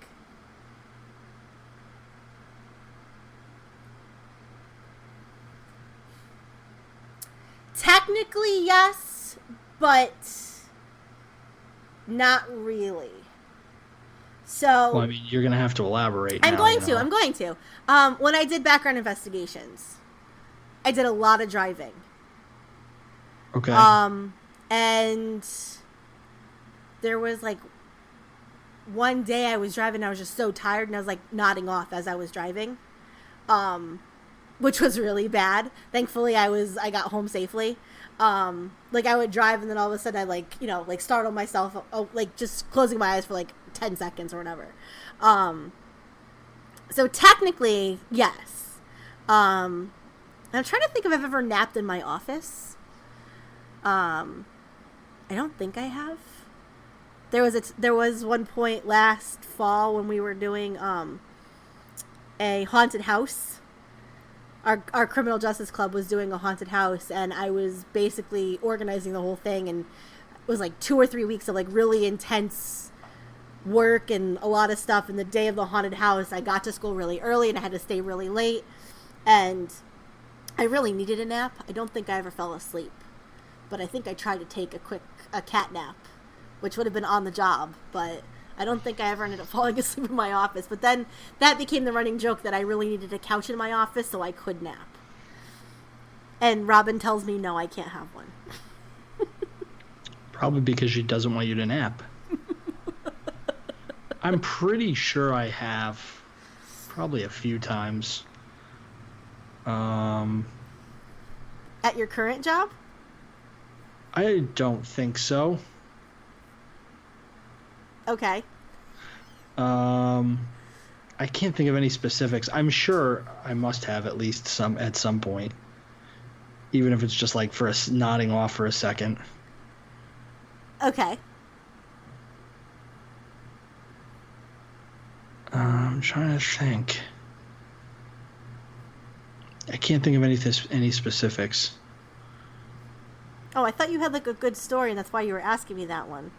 B: Technically, yes, but not really. So,
A: Well, I mean, you're going to have to elaborate.
B: I'm
A: now,
B: going
A: you
B: to.
A: know.
B: I'm going to. When I did background investigations, I did a lot of driving.
A: Okay.
B: And there was like one day I was driving, I was just so tired, and I was like nodding off as I was driving, which was really bad. Thankfully, I got home safely. Like I would drive, and then all of a sudden I like startle myself, like just closing my eyes for like 10 seconds or whatever. So technically, yes. I'm trying to think if I've ever napped in my office. I don't think I have. There was one point last fall when we were doing a haunted house. Our criminal justice club was doing a haunted house, and I was basically organizing the whole thing, and it was like 2 or 3 weeks of like really intense work and a lot of stuff. And the day of the haunted house, I got to school really early, and I had to stay really late, and I really needed a nap. I don't think I ever fell asleep, but I think I tried to take a cat nap, which would have been on the job, but I don't think I ever ended up falling asleep in my office. But then that became the running joke that I really needed a couch in my office so I could nap. And Robin tells me, no, I can't have one.
A: Probably because she doesn't want you to nap. I'm pretty sure I have. Probably a few times.
B: At your current job?
A: I don't think so.
B: Okay.
A: I can't think of any specifics. I'm sure I must have at least some at some point. Even if it's just like for nodding off for a second.
B: Okay.
A: I'm trying to think. I can't think of any specifics.
B: Oh, I thought you had like a good story, and that's why you were asking me that one.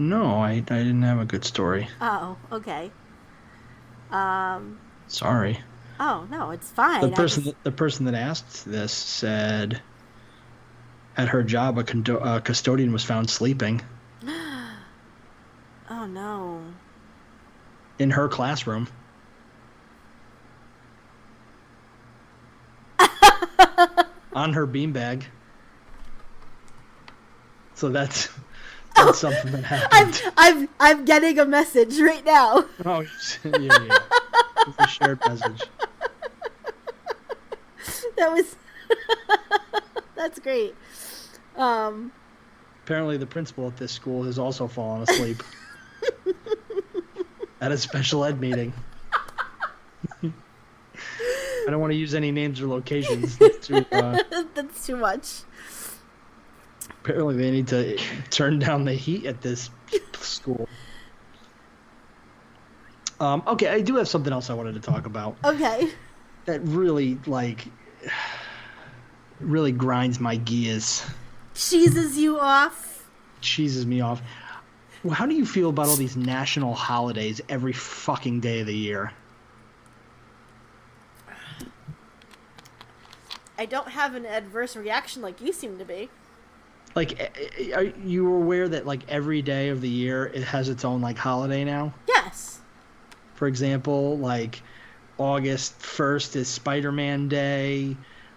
A: No, I didn't have a good story.
B: Oh, okay.
A: Sorry.
B: Oh, no, it's fine.
A: The person that asked this said at her job a custodian was found sleeping.
B: Oh, no.
A: In her classroom. On her beanbag. So that's something that happened.
B: I'm getting a message right now.
A: Oh, yeah. It's a shared message.
B: That was that's great.
A: Apparently the principal at this school has also fallen asleep at a special ed meeting. I don't want to use any names or locations. That's
B: too much.
A: Apparently they need to turn down the heat at this school. Okay, I do have something else I wanted to talk about.
B: Okay.
A: That really, really grinds my gears.
B: Cheeses you off.
A: Cheeses me off. Well, how do you feel about all these national holidays every fucking day of the year?
B: I don't have an adverse reaction like you seem to be.
A: Like, are you aware that, like, every day of the year it has its own, like, holiday now?
B: Yes.
A: For example, like, August 1st is Spider-Man Day.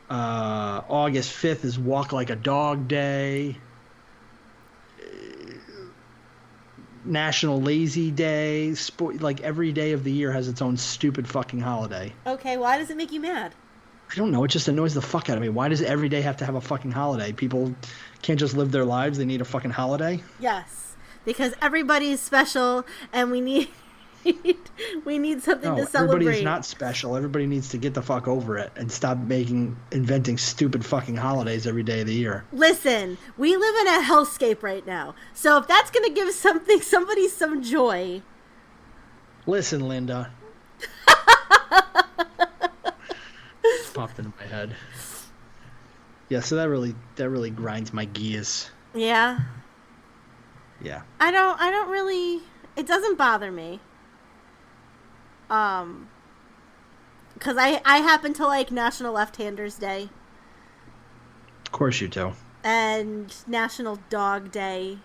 A: August 5th is Walk Like a Dog Day. National Lazy Day. Like, every day of the year has its own stupid fucking holiday.
B: Okay, why does it make you mad?
A: I don't know. It just annoys the fuck out of me. Why does every day have to have a fucking holiday? People can't just live their lives. They need a fucking holiday.
B: Yes, because everybody is special, and we need we need something to celebrate.
A: Everybody is not special. Everybody needs to get the fuck over it and stop inventing stupid fucking holidays every day of the year.
B: Listen, we live in a hellscape right now. So if that's going to give somebody some joy.
A: Listen, Linda. Popped into my head. Yeah, so that really grinds my gears.
B: Yeah.
A: Yeah.
B: I don't really, it doesn't bother me. Because I happen to like National Left-Handers Day.
A: Of course you do.
B: And National Dog Day.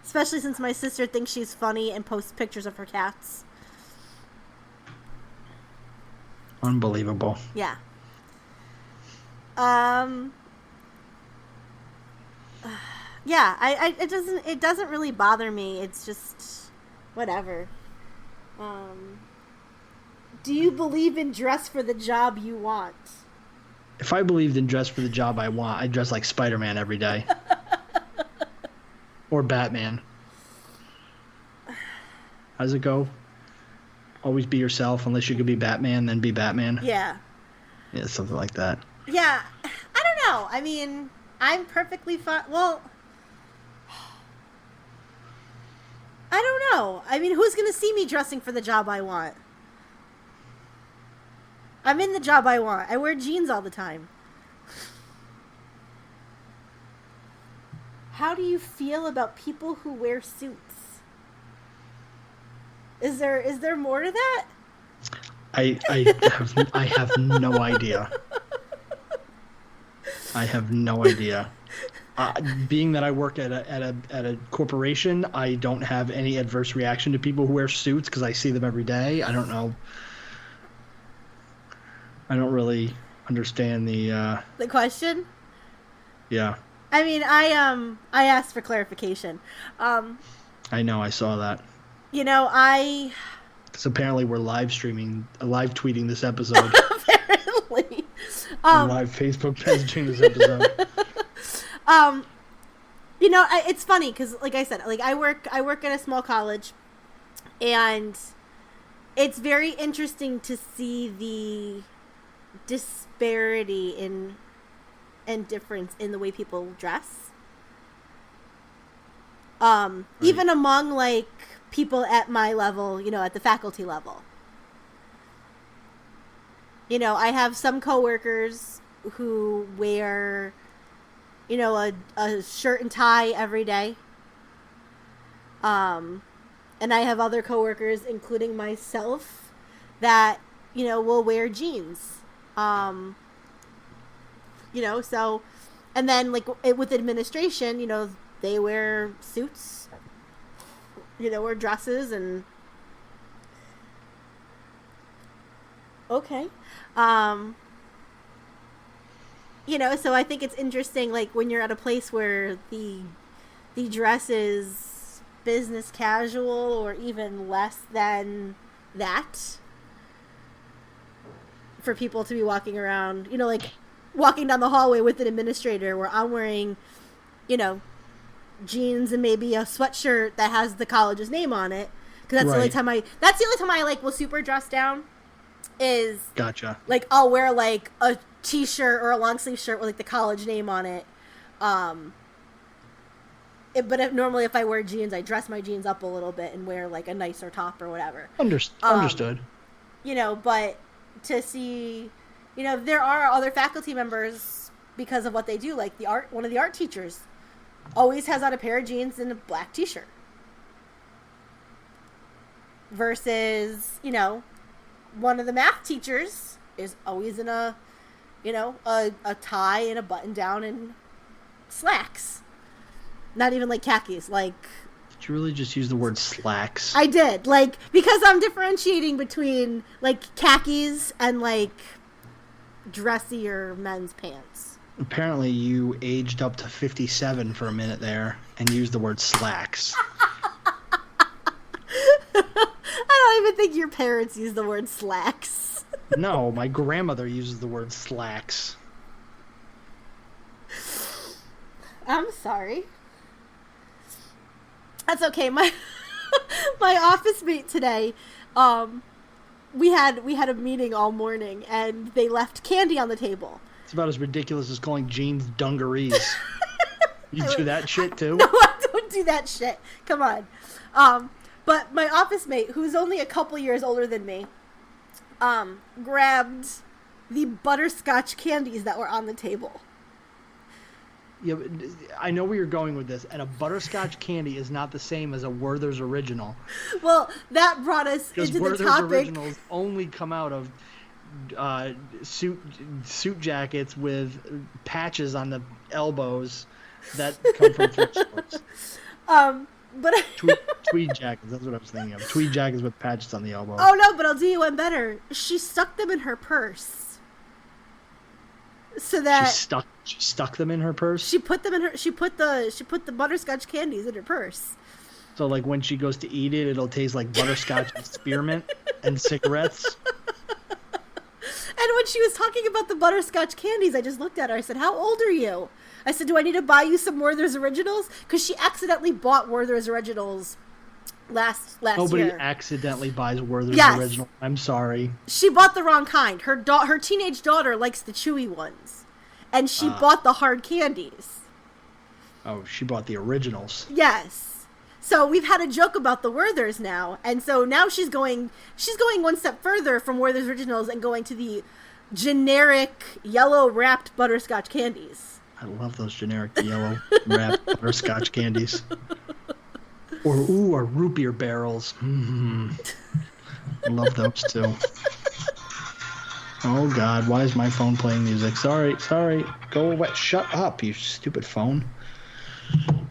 B: Especially since my sister thinks she's funny and posts pictures of her cats.
A: Unbelievable.
B: Yeah. Yeah, it doesn't really bother me. It's just whatever. Do you believe in dress for the job you want?
A: If I believed in dress for the job I want, I'd dress like Spider-Man every day. Or Batman. How does it go? Always be yourself. Unless you could be Batman, then be Batman.
B: Yeah.
A: Yeah, something like that.
B: Yeah. I don't know. I mean, I'm perfectly fine. Well, I don't know. I mean, who's going to see me dressing for the job I want? I'm in the job I want. I wear jeans all the time. How do you feel about people who wear suits? Is there more to that?
A: I have no idea. I have no idea. Being that I work at a corporation, I don't have any adverse reaction to people who wear suits because I see them every day. I don't know. I don't really understand the
B: question.
A: Yeah.
B: I mean, I asked for clarification.
A: I know, I saw that.
B: You know,
A: because apparently we're live tweeting this episode.
B: Apparently.
A: Live Facebook messaging this episode.
B: You know, it's funny because, like I said, like I work at a small college, and it's very interesting to see the disparity and difference in the way people dress. Right. Even among like people at my level, you know, at the faculty level. You know, I have some coworkers who wear, you know, a shirt and tie every day. And I have other coworkers, including myself, that, you know, will wear jeans. You know, so, and then like with administration, you know, they wear suits, you know, or dresses and okay. You know, so I think it's interesting, like when you're at a place where the dress is business casual or even less than that, for people to be walking around, you know, like walking down the hallway with an administrator where I'm wearing, you know, jeans and maybe a sweatshirt that has the college's name on it. Because that's
A: right.
B: the only time I like will super dress down is
A: gotcha.
B: Like I'll wear like a t-shirt or a long sleeve shirt with like the college name on it. But normally if I wear jeans, I dress my jeans up a little bit and wear like a nicer top or whatever.
A: Understood.
B: You know, but to see, you know, there are other faculty members because of what they do. Like one of the art teachers always has on a pair of jeans and a black t-shirt. Versus, you know, one of the math teachers is always in a, you know, a tie and a button down and slacks. Not even like khakis, like...
A: Did you really just use the word slacks?
B: I did, like, because I'm differentiating between, like, khakis and, like, dressier men's pants.
A: Apparently you aged up to 57 for a minute there and used the word slacks.
B: I don't even think your parents use the word slacks.
A: No, my grandmother uses the word slacks.
B: I'm sorry. That's okay. My office mate today, we had a meeting all morning, and they left candy on the table.
A: It's about as ridiculous as calling jeans dungarees. You do that shit too?
B: No, I don't do that shit. Come on. But my office mate, who's only a couple years older than me, grabbed the butterscotch candies that were on the table.
A: Yeah, but I know where you're going with this, and a butterscotch candy is not the same as a Werther's Original.
B: Well, that brought us into the
A: Werther's
B: topic.
A: Originals only come out of suit jackets with patches on the elbows that come from thrift stores.
B: But
A: tweed jackets, that's what I was thinking of. Tweed jackets with patches on the elbow.
B: Oh no, but I'll do you one better. She stuck them in her purse. So that
A: she stuck them in her purse?
B: She put the butterscotch candies in her purse.
A: So like when she goes to eat it, it'll taste like butterscotch and spearmint and cigarettes.
B: And when she was talking about the butterscotch candies, I just looked at her. I said, "How old are you?" I said, "Do I need to buy you some Werther's Originals?" Because she accidentally bought Werther's Originals last
A: Nobody
B: year.
A: accidentally buys Werther's Original. I'm sorry.
B: She bought the wrong kind. Her teenage daughter likes the chewy ones, and she bought the hard candies.
A: Oh, she bought the originals.
B: Yes. So we've had a joke about the Werther's now, and so now she's going one step further from Werther's Originals and going to the generic yellow wrapped butterscotch candies.
A: I love those generic yellow wrapped butterscotch candies. Or root beer barrels. I love those too. Oh God, why is my phone playing music? Sorry. Go away. Shut up, you stupid phone.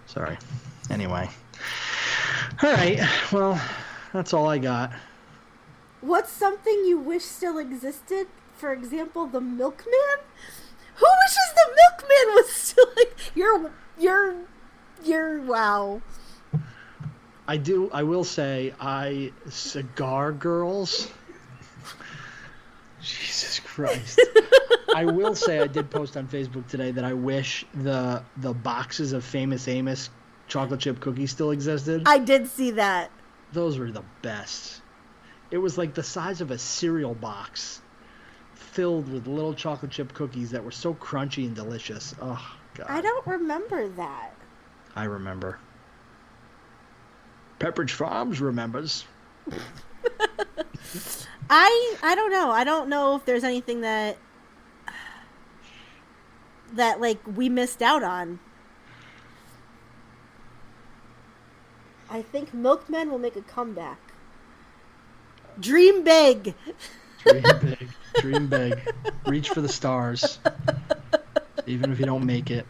A: Sorry. Anyway. All right. Well, that's all I got.
B: What's something you wish still existed? For example, the milkman? Who wishes the milkman was still like you're wow.
A: I do. I will say, cigar girls. Jesus Christ. I will say I did post on Facebook today that I wish the boxes of Famous Amos chocolate chip cookies still existed.
B: I did see that.
A: Those were the best. It was like the size of a cereal box filled with little chocolate chip cookies that were so crunchy and delicious. Oh, God.
B: I don't remember that.
A: I remember. Pepperidge Farms remembers.
B: I don't know. I don't know if there's anything that like we missed out on. I think Milkmen will make a comeback. Dream big.
A: Dream big. Reach for the stars. Even if you don't make it.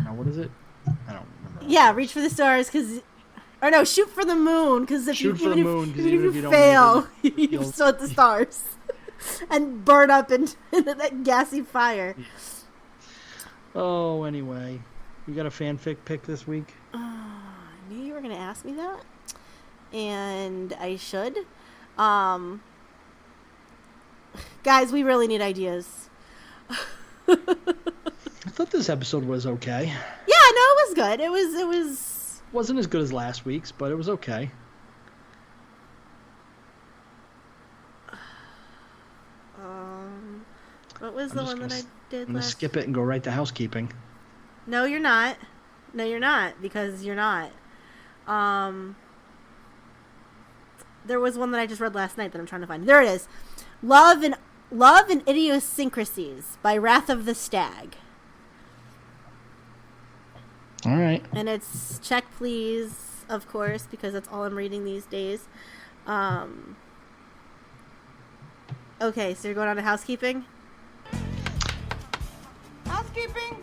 A: Now, what is it? I don't remember.
B: Yeah, reach for the stars because... Or no, shoot for the moon, because
A: even if you don't
B: fail,
A: make it,
B: you still at the stars. And burn up in that gassy fire.
A: Yes. Oh, anyway. You got a fanfic pick this week?
B: I knew you were going to ask me that. And I should. Guys, we really need ideas.
A: I thought this episode was okay.
B: Yeah, no, it was good. It was...
A: Wasn't as good as last week's, but it was okay.
B: What was the one that I did
A: I'm going to
B: last?
A: skip it and go right to housekeeping.
B: No, you're not. No, you're not, because you're not. There was one that I just read last night that I'm trying to find. There it is. Love and Idiosyncrasies by Wrath of the Stag.
A: All right.
B: And it's check please, of course, because that's all I'm reading these days. Okay, so you're going on to housekeeping?
C: Housekeeping?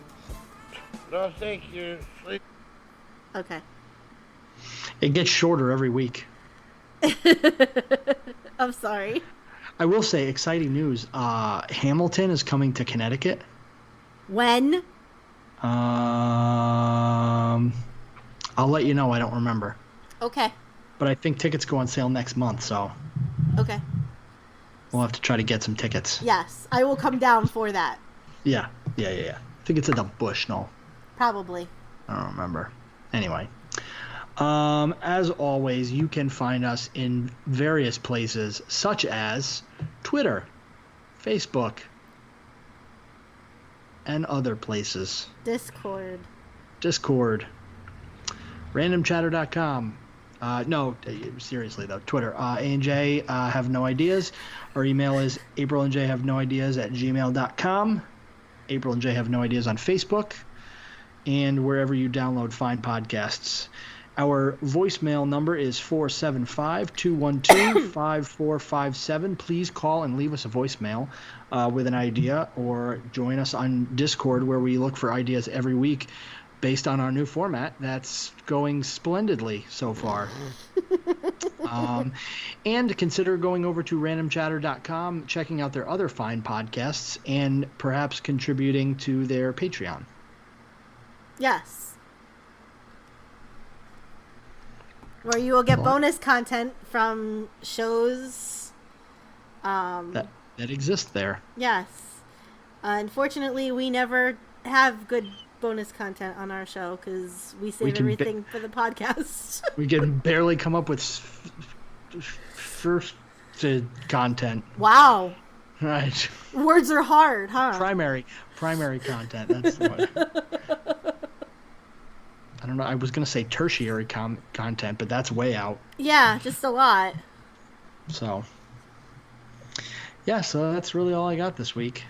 C: No, thank you. Sleep.
B: Okay.
A: It gets shorter every week.
B: I'm sorry.
A: I will say, exciting news. Hamilton is coming to Connecticut.
B: When?
A: I'll let you know. I don't remember.
B: Okay.
A: But I think tickets go on sale next month, so.
B: Okay.
A: We'll have to try to get some tickets.
B: Yes, I will come down for that.
A: Yeah. I think it's at the Bush, no?
B: Probably.
A: I don't remember. Anyway. As always, you can find us in various places, such as Twitter, Facebook, and other places.
B: Discord.
A: Randomchatter.com. No, seriously though, Twitter. A&J have no ideas. Our email is aprilandjhavenoideas@gmail.com. April and J have no ideas on Facebook, and wherever you download fine podcasts. Our voicemail number is 475-212-5457. Please call and leave us a voicemail with an idea, or join us on Discord, where we look for ideas every week based on our new format. That's going splendidly so far. And consider going over to randomchatter.com, checking out their other fine podcasts, and perhaps contributing to their Patreon.
B: Yes. Where you will get bonus content from shows
A: that exist there.
B: Yes. Unfortunately, we never have good bonus content on our show because we save everything for the podcast.
A: We can barely come up with first content.
B: Wow.
A: Right.
B: Words are hard, huh?
A: Primary content. That's what. I don't know. I was going to say tertiary content, but that's way out.
B: Yeah, just a lot.
A: So that's really all I got this week.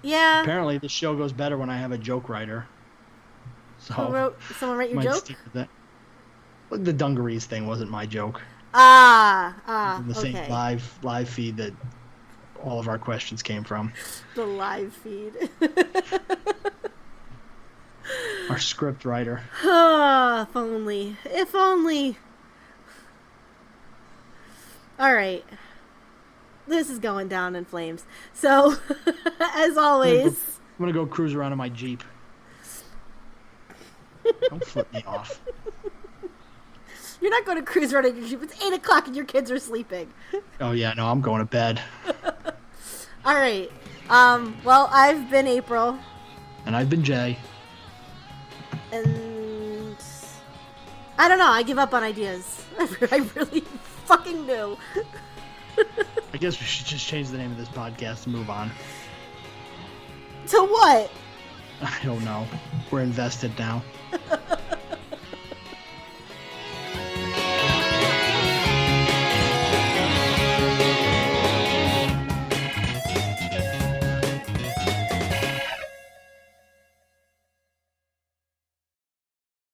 B: Yeah.
A: Apparently, the show goes better when I have a joke writer. So
B: someone write your joke?
A: Stick with that. The dungarees thing wasn't my joke.
B: The
A: same live feed that all of our questions came from.
B: The live feed.
A: Our script writer.
B: If only. If only. All right. This is going down in flames. So, as always...
A: I'm going to go cruise around in my Jeep. Don't flip me off.
B: You're not going to cruise around in your Jeep. It's 8 o'clock and your kids are sleeping.
A: Oh, yeah. No, I'm going to bed.
B: All right. Well, I've been April.
A: And I've been Jay.
B: And... I don't know. I give up on ideas. I really fucking do.
A: I guess we should just change the name of this podcast and move on.
B: To what?
A: I don't know. We're invested now.